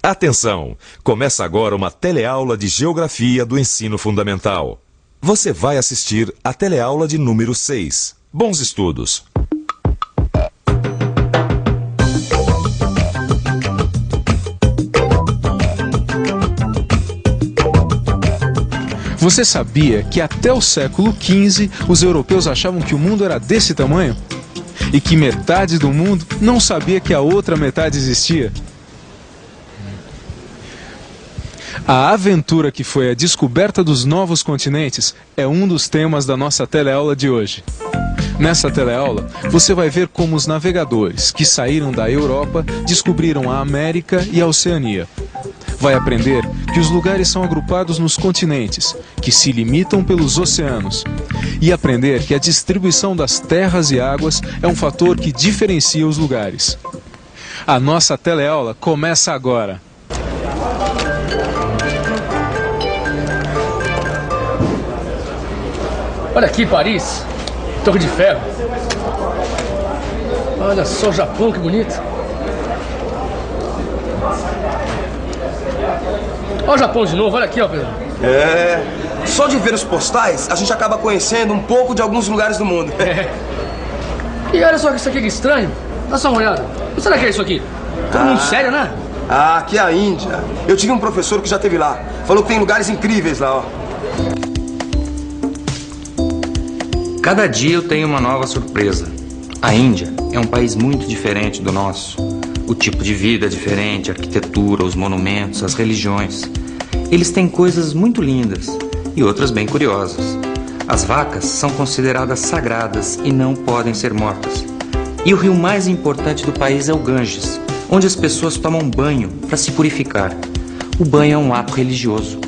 Atenção! Começa agora uma teleaula de Geografia do Ensino Fundamental. Você vai assistir a teleaula de número 6. Bons estudos! Você sabia que até o século XV os europeus achavam que o mundo era desse tamanho? E que metade do mundo não sabia que a outra metade existia? A aventura que foi a descoberta dos novos continentes é um dos temas da nossa teleaula de hoje. Nessa teleaula, você vai ver como os navegadores que saíram da Europa descobriram a América e a Oceania. Vai aprender que os lugares são agrupados nos continentes, que se limitam pelos oceanos. E aprender que a distribuição das terras e águas é um fator que diferencia os lugares. A nossa teleaula começa agora. Olha aqui, Paris. Torre de Ferro. Olha só o Japão, que bonito. Olha o Japão de novo, olha aqui, ó, Pedro. Só de ver os postais, a gente acaba conhecendo um pouco de alguns lugares do mundo. E olha só isso aqui que estranho. Dá só uma olhada. O que será que é isso aqui? Todo mundo sério, né? Aqui é a Índia. Eu tive um professor que já esteve lá. Falou que tem lugares incríveis lá, ó. Cada dia eu tenho uma nova surpresa. A Índia é um país muito diferente do nosso. O tipo de vida é diferente, a arquitetura, os monumentos, as religiões. Eles têm coisas muito lindas e outras bem curiosas. As vacas são consideradas sagradas e não podem ser mortas. E o rio mais importante do país é o Ganges, onde as pessoas tomam banho para se purificar. O banho é um ato religioso.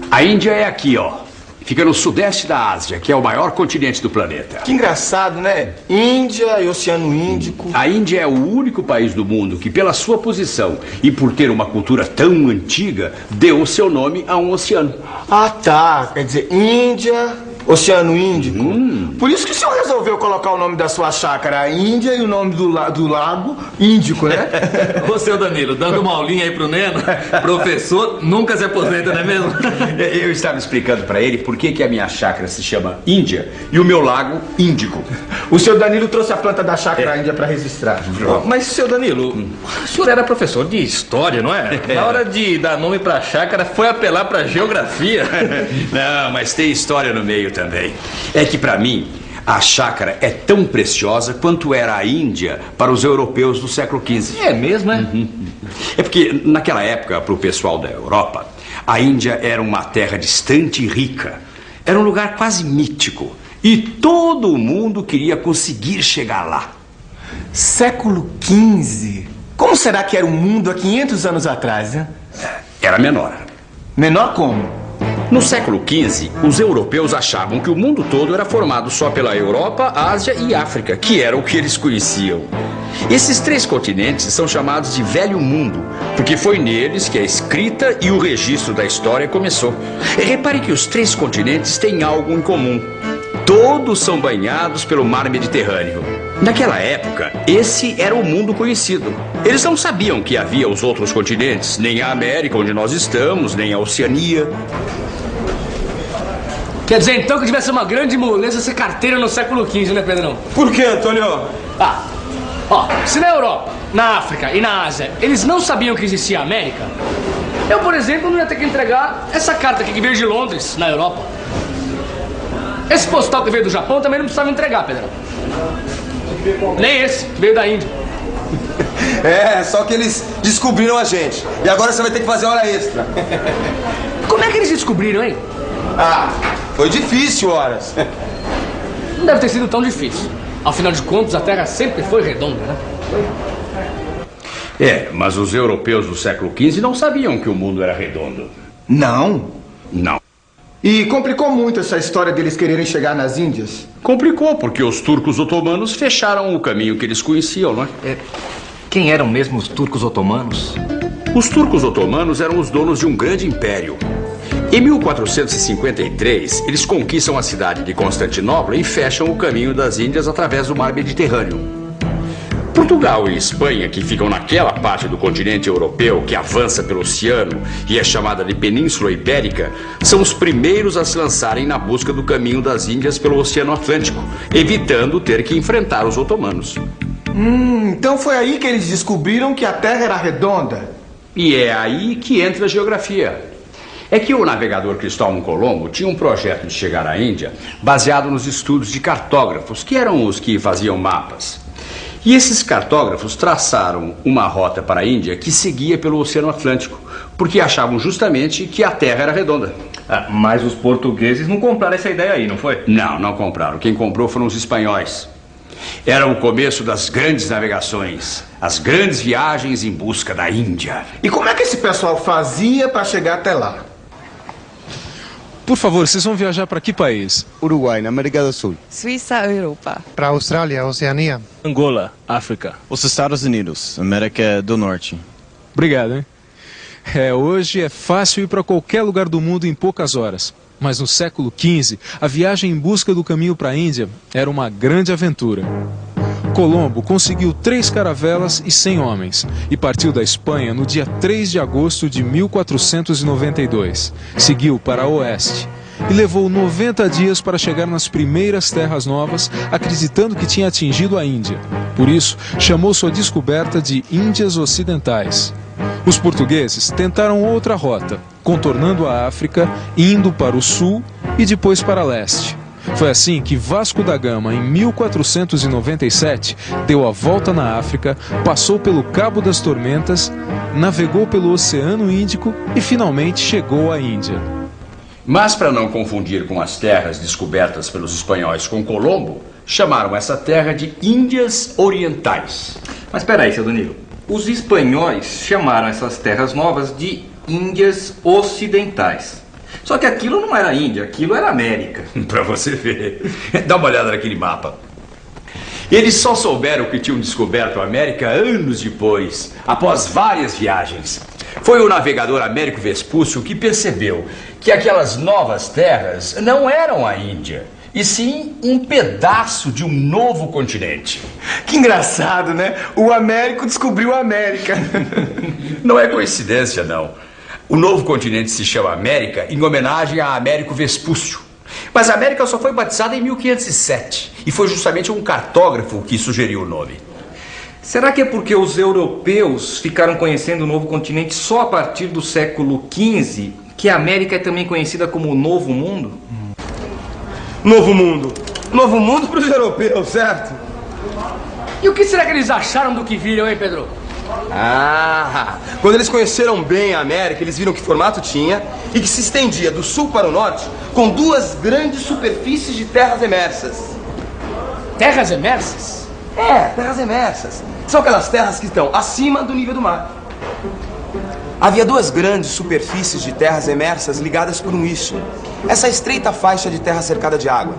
A Índia é aqui, ó. Fica no sudeste da Ásia, que é o maior continente do planeta. Que engraçado, né? Índia e Oceano Índico. A Índia é o único país do mundo que, pela sua posição e por ter uma cultura tão antiga, deu o seu nome a um oceano. Ah, tá. Quer dizer, Índia, Oceano Índico. Por isso que o senhor resolveu colocar o nome da sua chácara Índia e o nome do lago Índico, né? Ô, seu Danilo, dando uma aulinha aí pro Neno, professor nunca se aposenta, não é mesmo? Eu estava explicando para ele por que a minha chácara se chama Índia e o meu lago Índico. O senhor Danilo trouxe a planta da chácara Índia para registrar. Mas, seu Danilo, o senhor era professor de história, não é? Na hora de dar nome pra chácara, foi apelar pra geografia. Não, mas tem história no meio também. É que para mim a chácara é tão preciosa quanto era a Índia para os europeus do século XV. É mesmo, é? É porque naquela época, para o pessoal da Europa, a Índia era uma terra distante e rica. Era um lugar quase mítico. E todo mundo queria conseguir chegar lá. Século XV? Como será que era o mundo há 500 anos atrás, né? Era menor. Menor como? No século XV, os europeus achavam que o mundo todo era formado só pela Europa, Ásia e África, que era o que eles conheciam. Esses três continentes são chamados de Velho Mundo, porque foi neles que a escrita e o registro da história começou. E repare que os três continentes têm algo em comum. Todos são banhados pelo mar Mediterrâneo. Naquela época, esse era o mundo conhecido. Eles não sabiam que havia os outros continentes, nem a América, onde nós estamos, nem a Oceania. Quer dizer, então, que tivesse uma grande moleza ser carteira no século XV, né, Pedrão? Por quê, Antônio? Se na Europa, na África e na Ásia eles não sabiam que existia a América, eu, por exemplo, não ia ter que entregar essa carta aqui que veio de Londres, na Europa. Esse postal que veio do Japão também não precisava entregar, Pedrão. Nem esse, que veio da Índia. Só que eles descobriram a gente. E agora você vai ter que fazer hora extra. Como é que eles descobriram, hein? Foi difícil, horas. Não deve ter sido tão difícil. Afinal de contas, a Terra sempre foi redonda, né? Mas os europeus do século XV não sabiam que o mundo era redondo. Não? Não. E complicou muito essa história deles quererem chegar nas Índias? Complicou, porque os turcos otomanos fecharam o caminho que eles conheciam, não é? Quem eram mesmo os turcos otomanos? Os turcos otomanos eram os donos de um grande império. Em 1453, eles conquistam a cidade de Constantinopla e fecham o caminho das Índias através do mar Mediterrâneo. Portugal e Espanha, que ficam naquela parte do continente europeu que avança pelo oceano e é chamada de Península Ibérica, são os primeiros a se lançarem na busca do caminho das Índias pelo Oceano Atlântico, evitando ter que enfrentar os otomanos. Então foi aí que eles descobriram que a Terra era redonda. E é aí que entra a geografia. É que o navegador Cristóvão Colombo tinha um projeto de chegar à Índia baseado nos estudos de cartógrafos, que eram os que faziam mapas. E esses cartógrafos traçaram uma rota para a Índia que seguia pelo Oceano Atlântico, porque achavam justamente que a Terra era redonda. Mas os portugueses não compraram essa ideia aí, não foi? Não compraram. Quem comprou foram os espanhóis. Era o começo das grandes navegações, as grandes viagens em busca da Índia. E como é que esse pessoal fazia para chegar até lá? Por favor, vocês vão viajar para que país? Uruguai, na América do Sul. Suíça, Europa. Para a Austrália, Oceania. Angola, África. Os Estados Unidos, América do Norte. Obrigado, hein? Hoje é fácil ir para qualquer lugar do mundo em poucas horas. Mas no século XV, a viagem em busca do caminho para a Índia era uma grande aventura. Colombo conseguiu 3 caravelas e 100 homens e partiu da Espanha no dia 3 de agosto de 1492. Seguiu para oeste e levou 90 dias para chegar nas primeiras terras novas, acreditando que tinha atingido a Índia. Por isso, chamou sua descoberta de Índias Ocidentais. Os portugueses tentaram outra rota, contornando a África, indo para o sul e depois para leste. Foi assim que Vasco da Gama, em 1497, deu a volta na África, passou pelo Cabo das Tormentas, navegou pelo Oceano Índico e finalmente chegou à Índia. Mas para não confundir com as terras descobertas pelos espanhóis com Colombo, chamaram essa terra de Índias Orientais. Mas espera aí, seu Danilo. Os espanhóis chamaram essas terras novas de Índias Ocidentais. Só que aquilo não era Índia, aquilo era América. Pra você ver. Dá uma olhada naquele mapa. Eles só souberam que tinham descoberto a América anos depois, após várias viagens. Foi o navegador Américo Vespúcio que percebeu que aquelas novas terras não eram a Índia, e sim um pedaço de um novo continente. Que engraçado, né? O Américo descobriu a América. Não é coincidência, não. O novo continente se chama América em homenagem a Américo Vespúcio. Mas a América só foi batizada em 1507 e foi justamente um cartógrafo que sugeriu o nome. Será que é porque os europeus ficaram conhecendo o novo continente só a partir do século XV, que a América é também conhecida como o Novo Mundo? Novo Mundo. Novo Mundo para os europeus, certo? E o que será que eles acharam do que viram, hein, Pedro? Quando eles conheceram bem a América, eles viram que formato tinha e que se estendia do sul para o norte com 2 grandes superfícies de terras emersas. Terras emersas? Terras emersas. São aquelas terras que estão acima do nível do mar. Havia 2 grandes superfícies de terras emersas ligadas por um istmo. Essa estreita faixa de terra cercada de água.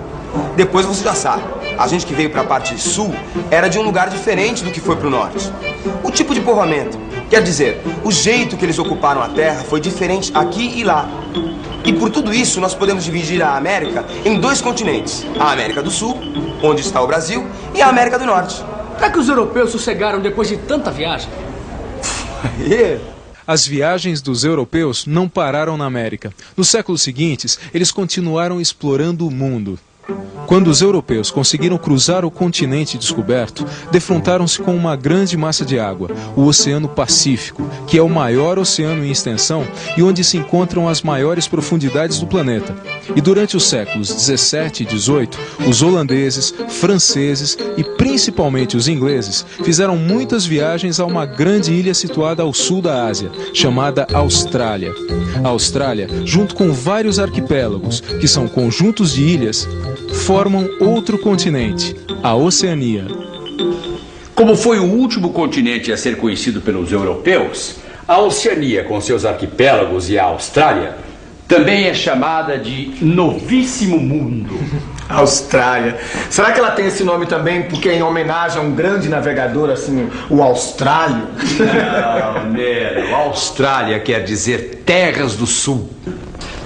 Depois você já sabe, a gente que veio para a parte sul era de um lugar diferente do que foi para o norte. O tipo de povoamento, quer dizer, o jeito que eles ocuparam a terra foi diferente aqui e lá. E por tudo isso nós podemos dividir a América em 2 continentes. A América do Sul, onde está o Brasil, e a América do Norte. Será que os europeus sossegaram depois de tanta viagem? As viagens dos europeus não pararam na América. Nos séculos seguintes, eles continuaram explorando o mundo. Quando os europeus conseguiram cruzar o continente descoberto, defrontaram-se com uma grande massa de água, o Oceano Pacífico, que é o maior oceano em extensão e onde se encontram as maiores profundidades do planeta. E durante os séculos 17 e 18, os holandeses, franceses e principalmente os ingleses fizeram muitas viagens a uma grande ilha situada ao sul da Ásia, chamada Austrália. A Austrália, junto com vários arquipélagos, que são conjuntos de ilhas, formam outro continente, a Oceania. Como foi o último continente a ser conhecido pelos europeus, a Oceania, com seus arquipélagos, e a Austrália, também é chamada de Novíssimo Mundo. Austrália. Será que ela tem esse nome também porque é em homenagem a um grande navegador, assim, o Austrálio? Não, Nero. Austrália quer dizer Terras do Sul.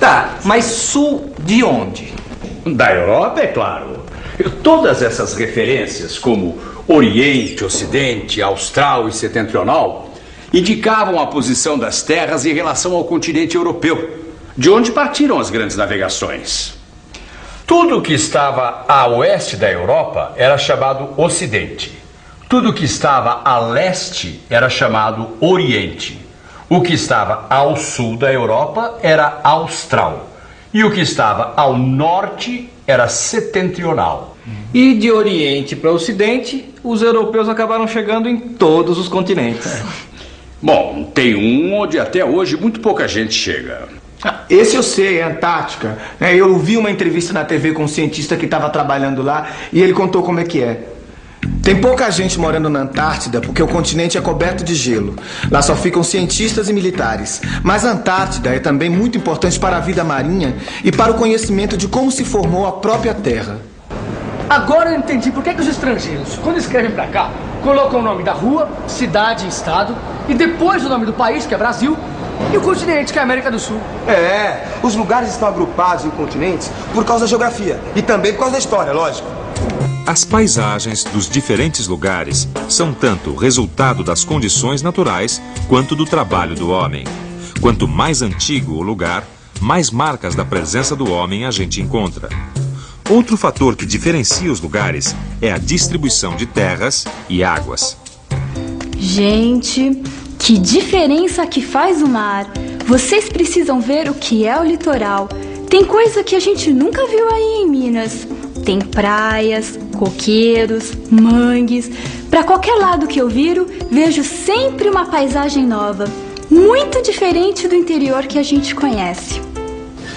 Tá, mas sul de onde? Da Europa, é claro. Todas essas referências, como Oriente, Ocidente, Austral e Setentrional, indicavam a posição das terras em relação ao continente europeu, de onde partiram as grandes navegações. Tudo que estava a oeste da Europa era chamado Ocidente. Tudo que estava a leste era chamado Oriente. O que estava ao sul da Europa era Austral. E o que estava ao norte era Setentrional. E de Oriente para Ocidente, os europeus acabaram chegando em todos os continentes. Bom, tem um onde até hoje muito pouca gente chega. Esse eu sei, é Antártica. Eu vi uma entrevista na TV com um cientista que estava trabalhando lá e ele contou como é que é. Tem pouca gente morando na Antártida porque o continente é coberto de gelo. Lá só ficam cientistas e militares. Mas a Antártida é também muito importante para a vida marinha e para o conhecimento de como se formou a própria Terra. Agora eu entendi por que os estrangeiros, quando escrevem pra cá, colocam o nome da rua, cidade e estado, e depois o nome do país, que é Brasil, e o continente, que é América do Sul. Os lugares estão agrupados em continentes por causa da geografia e também por causa da história, lógico. As paisagens dos diferentes lugares são tanto resultado das condições naturais quanto do trabalho do homem. Quanto mais antigo o lugar, mais marcas da presença do homem a gente encontra. Outro fator que diferencia os lugares é a distribuição de terras e águas. Gente, que diferença que faz o mar! Vocês precisam ver o que é o litoral. Tem coisa que a gente nunca viu aí em Minas. Tem praias, coqueiros, mangues. Para qualquer lado que eu viro, vejo sempre uma paisagem nova. Muito diferente do interior que a gente conhece.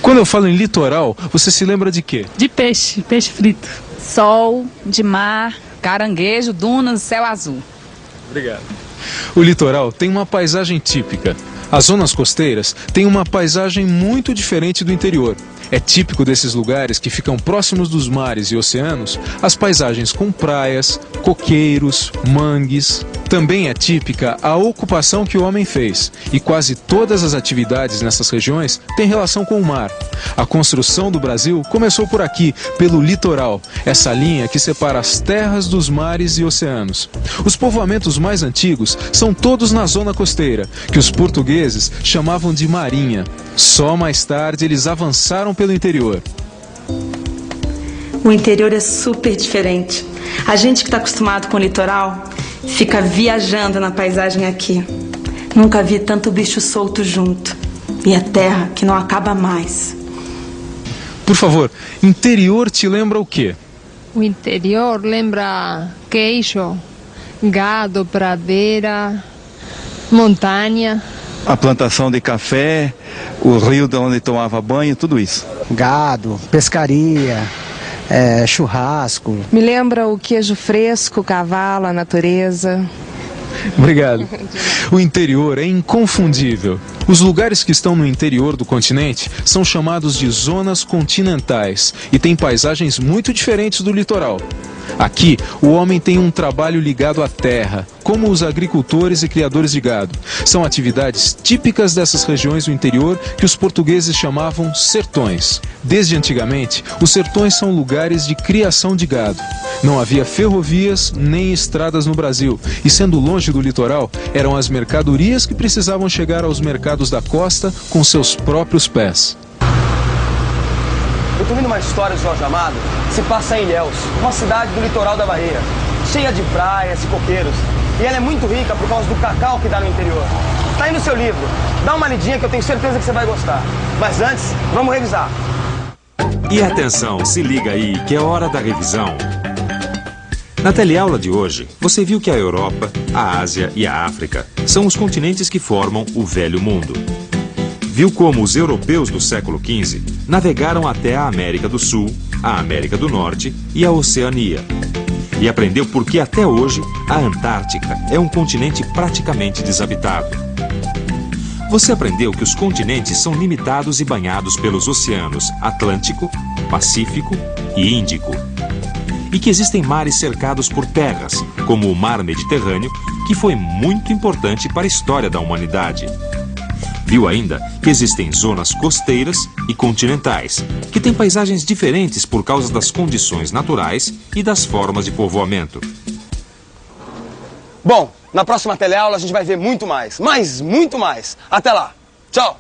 Quando eu falo em litoral, você se lembra de quê? De peixe, peixe frito. Sol, de mar, caranguejo, dunas, céu azul. Obrigado. O litoral tem uma paisagem típica. As zonas costeiras têm uma paisagem muito diferente do interior. É típico desses lugares que ficam próximos dos mares e oceanos as paisagens com praias, coqueiros, mangues. Também é típica a ocupação que o homem fez, e quase todas as atividades nessas regiões têm relação com o mar. A construção do Brasil começou por aqui, pelo litoral, essa linha que separa as terras dos mares e oceanos. Os povoamentos mais antigos são todos na zona costeira, que os portugueses chamavam de marinha. Só mais tarde eles avançaram pelo interior. O interior é super diferente. A gente que está acostumado com o litoral fica viajando na paisagem aqui. Nunca vi tanto bicho solto junto. E a terra que não acaba mais. Por favor, interior te lembra o quê? O interior lembra queijo, gado, pradeira, montanha. A plantação de café, o rio de onde tomava banho, tudo isso. Gado, pescaria, churrasco. Me lembra o queijo fresco, cavalo, a natureza. Obrigado. O interior é inconfundível. Os lugares que estão no interior do continente são chamados de zonas continentais e têm paisagens muito diferentes do litoral. Aqui, o homem tem um trabalho ligado à terra, como os agricultores e criadores de gado. São atividades típicas dessas regiões do interior que os portugueses chamavam sertões. Desde antigamente, os sertões são lugares de criação de gado. Não havia ferrovias nem estradas no Brasil, e sendo longe do litoral, eram as mercadorias que precisavam chegar aos mercados da costa com seus próprios pés. Eu tô vendo uma história de Jorge Amado, se passa em Ilhéus, uma cidade do litoral da Bahia, cheia de praias e coqueiros. E ela é muito rica por causa do cacau que dá no interior. Tá aí no seu livro, dá uma lidinha que eu tenho certeza que você vai gostar. Mas antes, vamos revisar. E atenção, se liga aí que é hora da revisão. Na teleaula de hoje, você viu que a Europa, a Ásia e a África são os continentes que formam o Velho Mundo. Viu como os europeus do século XV navegaram até a América do Sul, a América do Norte e a Oceania. E aprendeu por que até hoje a Antártica é um continente praticamente desabitado. Você aprendeu que os continentes são limitados e banhados pelos oceanos Atlântico, Pacífico e Índico. E que existem mares cercados por terras, como o Mar Mediterrâneo, que foi muito importante para a história da humanidade. Viu ainda que existem zonas costeiras e continentais, que têm paisagens diferentes por causa das condições naturais e das formas de povoamento. Bom, na próxima teleaula a gente vai ver muito mais, mas muito mais. Até lá. Tchau.